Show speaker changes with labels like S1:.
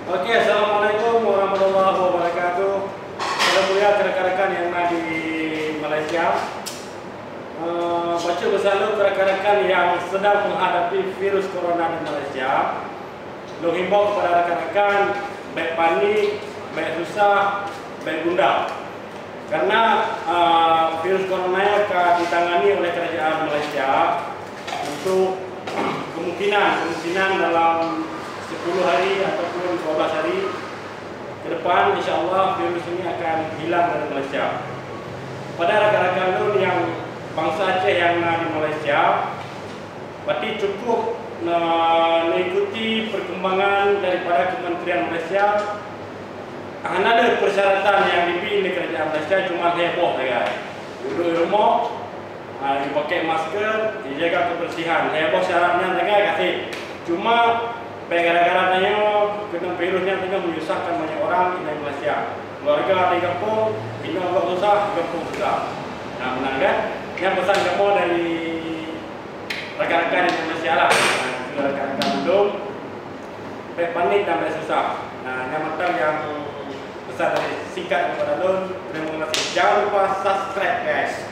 S1: Oke, assalamualaikum warahmatullahi wabarakatuh. Salam mulia rekan-rekan yang ada di Malaysia. Baca bersama rekan-rekan yang sedang menghadapi virus corona di Malaysia. Lo himbau kepada rekan-rekan baik panik, baik susah, baik gundah. Karena virus corona akan ditangani oleh kerajaan Malaysia untuk kemungkinan dalam 10 hari ataupun 12 hari ke depan, insyaAllah virus ini akan hilang dari Malaysia. Pada rakan-rakan yang bangsa Aceh yang di Malaysia, berarti cukup mengikuti perkembangan daripada Kementerian Malaysia. Ada persyaratan yang dipilih oleh kerajaan Malaysia, cuma heboh saja. Duduk di rumah, dipakai masker, dijaga kebersihan. Heboh syaratnya saja kasih. Cuma gara-gara tanya kena virusnya tengah menyusahkan banyak orang di Malaysia. Keluarga di kampung, bina agak susah, kampung susah. Nah, benar kan? Yang pesan kamu dari rekan-rekan di Malaysia lah. Nah, rekan-rekan belum, panik dan susah. Nah, yang matang yang pesan dari singkat kepada Lun, terima kasih. Jangan lupa subscribe guys.